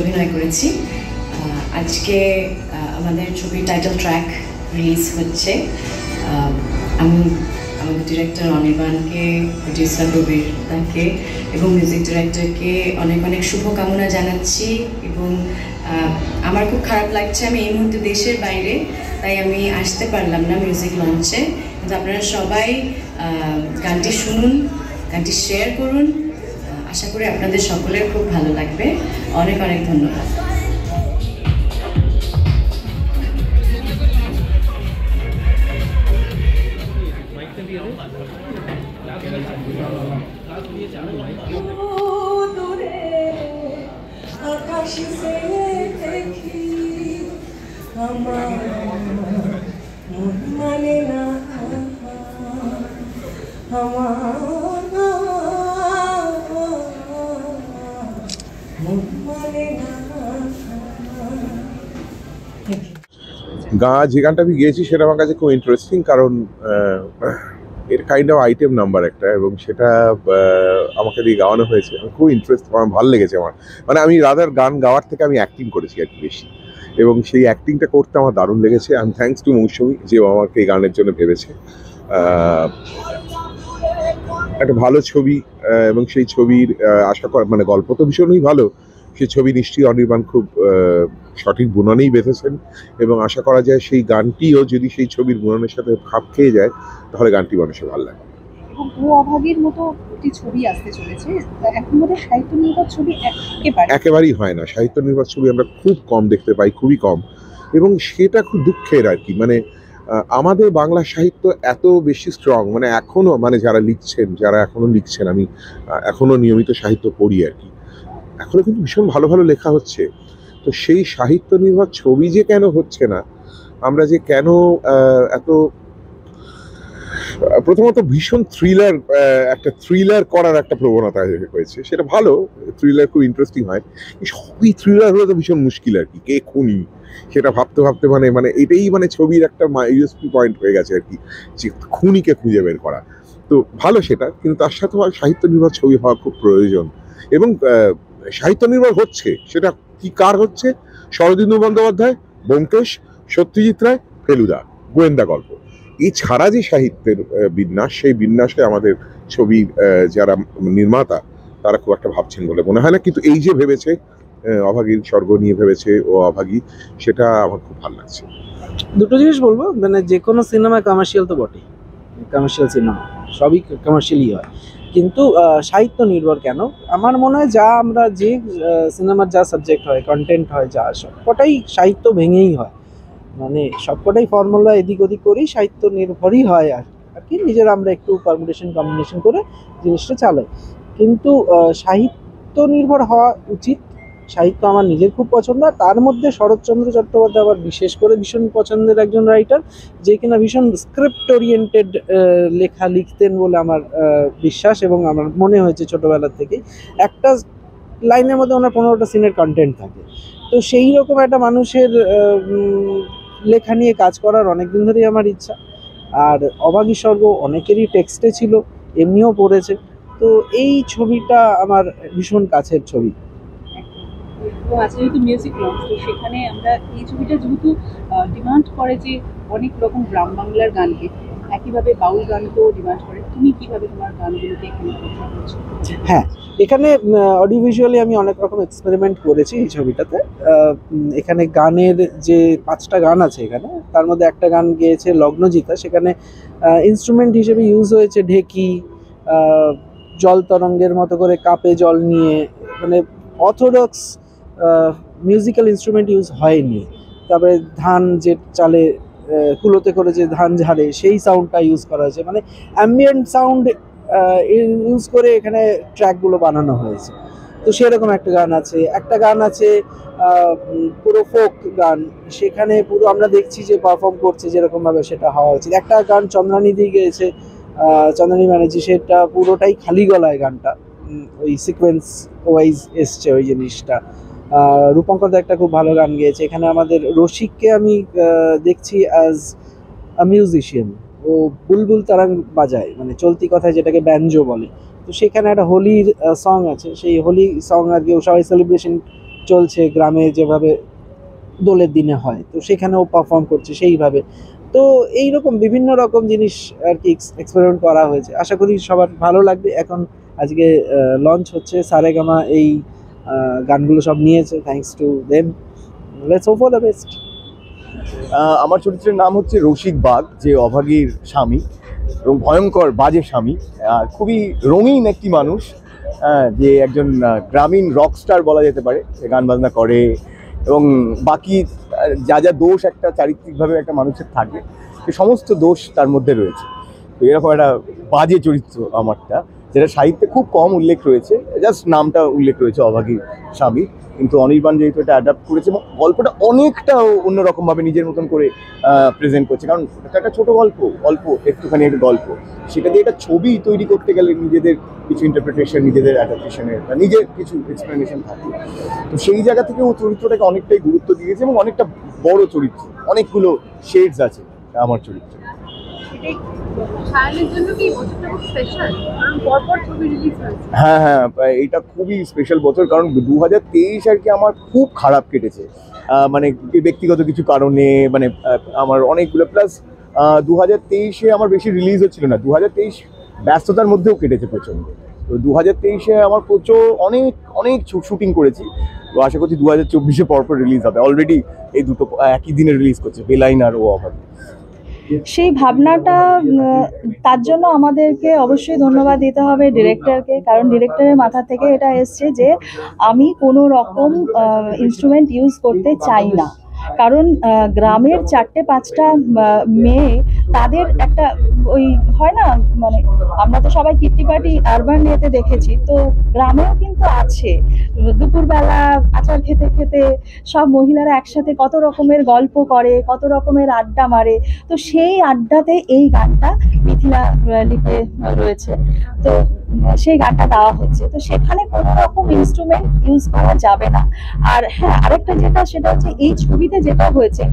অভিনয় করেছি। আজকে আমাদের ছবির টাইটেল ট্র্যাক রিলিজ হচ্ছে। আমি আমাদের ডিরেক্টর অনির্বাণকে, প্রডিউসার রবির তাকে এবং মিউজিক ডিরেক্টরকে অনেক অনেক শুভকামনা জানাচ্ছি। এবং আমার খুব খারাপ লাগছে, আমি এই মুহূর্তে দেশের বাইরে, তাই আমি আসতে পারলাম না মিউজিক লঞ্চে। কিন্তু আপনারা সবাই গানটি শুনুন, গানটি শেয়ার করুন। আশা করি আপনাদের সকলের খুব ভালো লাগবে। অনেক অনেক ধন্যবাদ। যে গানটা আমি গিয়েছি সেটা আমার কাছে খুব ইন্টারেস্টিং, কারণ এর কাইন্ড অফ আইটেম নাম্বার একটা, এবং সেটা আমাকে দিয়ে গাওয়ানো হয়েছে। খুব আমার ভালো লেগেছে। আমার মানে আমি রাদার গান গাওয়ার থেকে আমি অ্যাক্টিং করেছি আর কি বেশি, এবং সেই অ্যাক্টিংটা করতে আমার দারুণ লেগেছে। আই এম থ্যাঙ্কস টু মৌসুমী যে আমাকে এই গানের জন্য ভেবেছে। একটা ভালো ছবি, এবং সেই ছবির আশা করা মানে গল্প তো ভীষণই ভালো। সেই ছবি নিশ্চয়ই অনির্বাণ খুব সঠিক বুননেই বেঁধেছেন, এবং আশা করা যায় সেই গানটিও যদি সেই ছবির বুননের সাথে খাপ খেয়ে যায় তাহলে গানটি মানুষের ভালো লাগে। এবং ও অভাগীর মতো একটি ছবি আসতে চলেছে, এখন বোধহয় সাহিত্য নির্ভর ছবি একেবারেই হয় না। সাহিত্য নির্ভর ছবি আমরা খুব কম দেখতে পাই, খুবই কম, এবং সেটা খুব দুঃখের আর কি। মানে আমাদের বাংলা সাহিত্য এত বেশি স্ট্রং, মানে এখনো মানে যারা এখনো লিখছেন, আমি এখনো নিয়মিত সাহিত্য পড়ি আর কি, এখনো কিন্তু ভীষণ ভালো ভালো লেখা হচ্ছে। তো সেই সাহিত্য নির্ভর ছবি যে কেন হচ্ছে না, আমরা যে কেন এত প্রথমত ভীষণ থ্রিলার করার একটা প্রবণতা হয়েছে, সেটা ভালো, থ্রিলার খুব ইন্টারেস্টিং হয়। সবই থ্রিলার হলে তো ভীষণ মুশকিল আর কি, কে খুনি সেটা ভাবতে ভাবতে মানে এটাই মানে ছবির একটা ইউএসপি পয়েন্ট হয়ে গেছে আর কি, যে খুনিকে খুঁজে বের করা। তো ভালো সেটা, কিন্তু তার সাথে সাহিত্য নির্ভর ছবি হওয়া খুব প্রয়োজন। এবং সাহিত্য নির্ভর হচ্ছে, সেটা কি কার হচ্ছে? শরদিন্দু বন্দ্যোপাধ্যায়, ব্যোমকেশ, সত্যজিৎ রায়, ফেলুদা, গোয়েন্দা গল্প। এছাড়া যে সাহিত্যের বিন্যাস, সেই বিন্যাসে আমাদের ছবির যারা নির্মাতা তারা খুব একটা ভাবছেন বলে মনে হয় না। কিন্তু এই যে ভেবেছে, অভাগীর স্বর্গ নিয়ে ভেবেছে ও অভাগী, সেটা আমার খুব ভালো লাগছে। দুটো জিনিস বলবো, মানে যে কোনো সিনেমা কমার্শিয়াল তো বটেই, কমার্শিয়াল সিনেমা সবই কমার্শিয়ালই হয়, কিন্তু সাহিত্য নির্ভর কেন? আমার মনে হয় আমরা যে সিনেমার যা সাবজেক্ট হয়, কন্টেন্ট হয়, যা সবকটাই সাহিত্য ভেঙেই হয়। মানে সবকটাই ফর্মুলা এদিক ওদিক করেই সাহিত্য নির্ভরই হয় আর কি, নিজের আমরা একটু পারমুটেশন কম্বিনেশন করে জিনিসটা চালাই। কিন্তু সাহিত্য নির্ভর হওয়া উচিত। সাহিত্য আমার নিজের খুব পছন্দ, আর তার মধ্যে শরৎচন্দ্র চট্টোপাধ্যায় আবার বিশেষ করে ভীষণ পছন্দের একজন রাইটার, যে কিনা ভীষণ স্ক্রিপ্ট ওরিয়েন্টেড লেখা লিখতেন বলে আমার বিশ্বাস, এবং আমার মনে হয়েছে ছোটোবেলার থেকেই। একটা লাইনের মধ্যে ওনার 15টা সিনের কন্টেন্ট থাকে। তো সেই রকম একটা মানুষের লেখা নিয়ে কাজ করার অনেকদিন ধরেই আমার ইচ্ছা। আর অভাগী স্বর্গ অনেকেরই টেক্সটে ছিল, এমনিও পড়েছে। তো এই ছবিটা আমার ভীষণ কাছের ছবি। আজকে যেহেতু মিউজিক লঞ্চ, তো সেখানে আমরা এই ছবিটা যেহেতু ডিমান্ড করে যে অনেক রকম গ্রাম বাংলার গানকে, একইভাবে বাউল গানকেও ডিমান্ড করে, তুমি কিভাবে তোমার গানগুলোকে এখানে প্রচার করছো? হ্যাঁ, এখানে অডিও ভিজুয়ালি আমি অনেক রকম এক্সপেরিমেন্ট করেছি এই ছবিটাতে। এখানে গানের যে 5টা গান আছে এখানে, তার মধ্যে একটা গান গেয়েছে লগ্নজিতা, সেখানে ইনস্ট্রুমেন্ট হিসেবে ইউজ হয়েছে ঢেকি, জল তরঙ্গের মতো করে কাপে জল নিয়ে, মানে অর্থোডক্স মিউজিক্যাল ইনস্ট্রুমেন্ট ইউজ হয়নি। তারপরে ধান যে চালে কুলোতে করে যে ধান ঝাড়ে, সেই সাউন্ডটা ইউজ করা হয়েছে, মানে অ্যাম্বিয়েন্ট সাউন্ড ইউজ করে এখানে ট্র্যাকগুলো বানানো হয়েছে। তো সেরকম একটা গান আছে, পুরো ফোক গান, সেখানে পুরো আমরা দেখছি যে পারফর্ম করছে যেরকমভাবে সেটা হওয়া উচিত। একটা গান চন্দ্রানী দিয়ে গেয়েছে, চন্দ্রানী ব্যানার্জি, সেটা পুরোটাই খালি গলায় গানটা, ওই সিকোয়েন্স ওয়াইজ এসছে ওই জিনিসটা। রূপঙ্কর দা একটা খুব ভালো গান গেয়েছে। এখানে আমাদের রসিককে আমি দেখছি অ্যাজ আ মিউজিশিয়ান, ও বুলবুল তারাং বাজায়, মানে চলতি কথায় যেটাকে ব্যাঞ্জো বলে। তো সেখানে একটা হোলির সং আছে, সেই হোলি সং আর কি সবাই সেলিব্রেশন চলছে গ্রামে যেভাবে দোলের দিনে হয়, তো সেখানেও পারফর্ম করছে সেইভাবে। তো এইরকম বিভিন্ন রকম জিনিস আর কি এক্সপেরিমেন্ট করা হয়েছে, আশা করি সবার ভালো লাগবে। এখন আজকে লঞ্চ হচ্ছে, সারেগামা এই গানগুলো সব নিয়েছে, thanks to them, let's hope for the best. আমার চরিত্রের নাম হচ্ছে রসিক বাঘ, যে অভাগীর স্বামী এবং ভয়ঙ্কর বাজে স্বামী, আর খুবই রঙিন একটি মানুষ, যে একজন গ্রামীণ রকস্টার বলা যেতে পারে। সে গান বাজনা করে এবং বাকি যা যা দোষ একটা চারিত্রিকভাবে একটা মানুষের থাকে, সে সমস্ত দোষ তার মধ্যে রয়েছে। তো এরকম একটা বাজে চরিত্র আমারটা, যেটা সাহিত্যে খুব কম উল্লেখ রয়েছে, জাস্ট নামটা উল্লেখ রয়েছে অভাগীর স্বামী। কিন্তু অনির্বাণ যেহেতু এটা অ্যাডাপ্ট করেছে এবং গল্পটা অনেকটা অন্যরকমভাবে নিজের মতন করে প্রেজেন্ট করছে, কারণ এটা একটা ছোটো গল্প, অল্প একটুখানি একটা গল্প, সেটা দিয়ে একটা ছবি তৈরি করতে গেলে নিজেদের কিছু ইন্টারপ্রিটেশন, নিজেদের অ্যাডাপ্টেশনের বা নিজের কিছু এক্সপ্লেনেশন থাকে। তো সেই জায়গা থেকে ও চরিত্রটাকে অনেকটাই গুরুত্ব দিয়েছে এবং অনেকটা বড় চরিত্র, অনেকগুলো শেডস আছে আমার চরিত্র। হ্যাঁ হ্যাঁ, এটা খুবই স্পেশাল বছর, কারণ 2023 আর কি আমার খুব খারাপ কেটেছে, মানে ব্যক্তিগত কিছু কারণে, মানে আমার অনেকগুলো, প্লাস 2023-এ আমার বেশি রিলিজ হচ্ছিল না, 2023 ব্যস্ততার মধ্যেও কেটেছে প্রচণ্ড। তো 2023-এ আমার অনেক অনেক শুটিং করেছি, তো আশা করছি 2024-এ পরপর রিলিজ হবে। অলরেডি এই দুটো একই দিনে রিলিজ করছে, বেলাইন আর ও অভাগী। সেই ভাবনাটা, তার জন্য আমাদেরকে অবশ্যই ধন্যবাদ দিতে হবে ডিরেক্টরকে, কারণ ডিরেক্টরের মাথা থেকে এটা এসছে যে আমি কোনো রকম ইনস্ট্রুমেন্ট ইউজ করতে চাই না, কারণ গ্রামের 4-5টা মেয়ে, তাদের একটা ওই হয় না, মানে আমরা তো সবাই কিট্টিপাটি আরবান এতে দেখেছি, তো গ্রামেও কিন্তু আছে, দুপুরবেলা আচার খেতে খেতে সব মহিলারা একসাথে কত রকমের গল্প করে, কত রকমের আড্ডা মারে। তো সেই আড্ডাতে এই গানটা মিথিলা লিখে রয়েছে, তো সেই গানটা দেওয়া হচ্ছে, তো সেখানে কোনো রকম ইনস্ট্রুমেন্ট ইউজ করা যাবে না। আর হ্যাঁ, আরেকটা যেটা, সেটা হচ্ছে এই ছবিতে যেটা হয়েছে,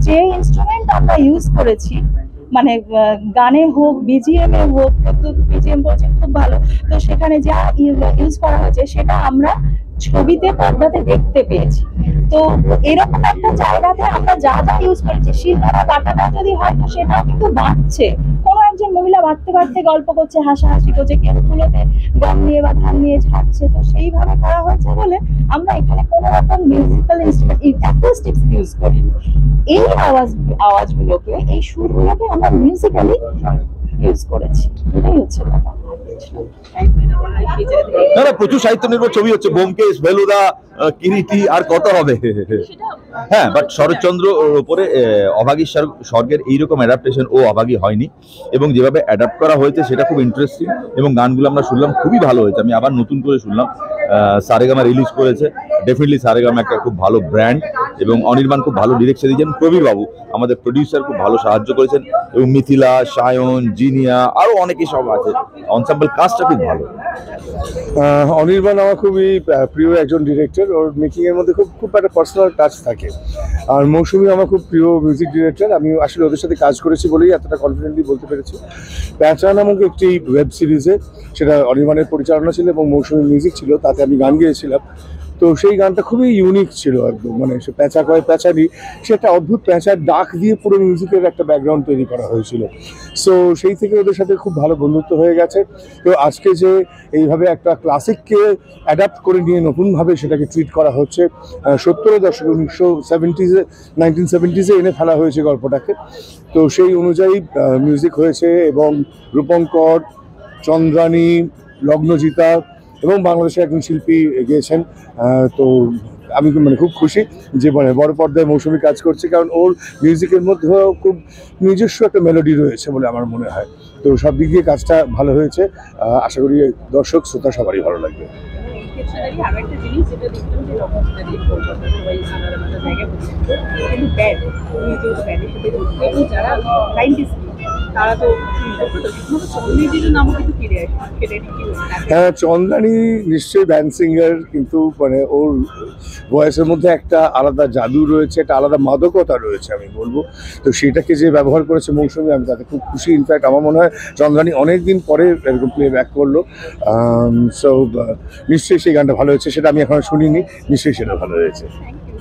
যে ইনস্ট্রুমেন্ট আমরা ইউজ করেছি, মানে গানে হোক, বিজিএম এ হোক, বিজিএম বলছে খুব ভালো, তো সেখানে যা ইউজ করা হয়েছে সেটা আমরা ছবিতে পর্দাতে দেখতে পেয়েছি। তো এরকম একটা জায়গাতে আমরা যা যা ইউজ করেছি, শিলনোড়া বাটাটা যদি হয়, তো সেটাও কিন্তু বাড়ছে, কোনো একজন মহিলা বাড়তে বাড়তে গল্প করছে, হাসাহাসি করছে, কেউ তুলোতে গম নিয়ে বা ধান নিয়ে ছাড়ছে, তো সেইভাবে করা হয়েছে বলে আমরা এখানে কোনো রকম মিউজিক্যাল ইনস্ট্রুমেন্ট, অ্যাকোস্টিক্স ইউজ করিনি। এই আওয়াজগুলোকে, এই সুরগুলোকে আমরা মিউজিক্যালি ইউজ করেছি, এটাই হচ্ছে ব্যাপার। না না, প্রচুর সাহিত্য নির্ভর ছবি হচ্ছে, ব্যোমকেশ, ফেলুদা, কিরিটি, আর কত হবে। হ্যাঁ, বাট শরৎচন্দ্রর ওপরে অভাগীর স্বর্গের এইরকম অ্যাডাপ্টেশন ও অভাগী হয়নি, এবং যেভাবে অ্যাডাপ্ট করা হয়েছে সেটা খুব ইন্টারেস্টিং, এবং গানগুলো আমরা শুনলাম, খুবই ভালো হয়েছে। আমি আবার নতুন করে শুনলাম, সারেগামা রিলিজ করেছে, ডেফিনেটলি সারেগামা একটা খুব ভালো ব্র্যান্ড, এবং অনির্বাণ খুব ভালো ডিরেকশন দিয়েছেন, প্রবীর বাবু আমাদের প্রডিউসার খুব ভালো সাহায্য করেছেন, এবং মিথিলা, সায়ন, জিনিয়া, আরও অনেকে সব আছে, অনসাম্বল কাস্টটা খুব ভালো। অনির্বাণ আমার খুবই প্রিয় একজন ডিরেক্টর, ওর মেকিংয়ের মধ্যে খুব খুব একটা পার্সোনাল টাচ থাকে। আর মৌসুমী আমার খুব প্রিয় মিউজিক ডিরেক্টর, আমি আসলে ওদের সাথে কাজ করেছি বলেই এতটা কনফিডেন্টলি বলতে পেরেছি। প্যাঁচা নামক একটি ওয়েব সিরিজে, সেটা অনির্বাণের পরিচালনা ছিল এবং মৌসুমী মিউজিক ছিল, তাতে আমি গান গেয়েছিলাম। তো সেই গানটা খুবই ইউনিক ছিল একদম, মানে সে প্যাঁচা কয় প্যাঁচারি, সে একটা অদ্ভুত প্যাঁচার ডাক দিয়ে পুরো মিউজিকের একটা ব্যাকগ্রাউন্ড তৈরি করা হয়েছিল। সো সেই থেকে ওদের সাথে খুব ভালো বন্ধুত্ব হয়ে গেছে। তো আজকে যে এইভাবে একটা ক্লাসিককে অ্যাডাপ্ট করে নিয়ে নতুনভাবে সেটাকে ট্রিট করা হচ্ছে, 70-এর দশকে, 1970-এ এনে ফেলা হয়েছে গল্পটাকে। তো সেই অনুযায়ী মিউজিক হয়েছে, এবং রূপঙ্কর, চন্দ্রানী, লগ্নজিতা এবং বাংলাদেশের একজন শিল্পী গিয়েছেন। তো আমি মানে খুব খুশি যে মানে বড় পর্দায় মৌসুমী কাজ করছে, কারণ ওর মিউজিকের মধ্যেও খুব নিজস্ব একটা মেলোডি রয়েছে বলে আমার মনে হয়। তো সব দিক দিয়ে কাজটা ভালো হয়েছে, আশা করি দর্শক শ্রোতা সবারই ভালো লাগবে। আরো একটা জিনিস যেটা দেখলাম, যে সবাই জায়গায় যারা সায়েন্টিস্ট তারা তো চন্দ্রনীতির নামও কিন্তু ফিরে আসে, সেটা কি হ্যাঁ, চন্দ্রানী নিশ্চয়ই ব্যান্ড সিঙ্গার, কিন্তু মানে ওর ভয়েসের মধ্যে একটা আলাদা জাদু রয়েছে, একটা আলাদা মাদকতা রয়েছে আমি বলবো। তো সেটাকে যে ব্যবহার করেছে মৌসুমী, আমি তাতে খুব খুশি। ইনফ্যাক্ট আমার মনে হয় চন্দ্রানী অনেক দিন পরে এরকম প্লে ব্যাক করলো। সো নিশ্চয়ই সেই গানটা ভালো হয়েছে, সেটা আমি এখনো শুনিনি, নিশ্চয়ই সেটা ভালো হয়েছে। Thank you.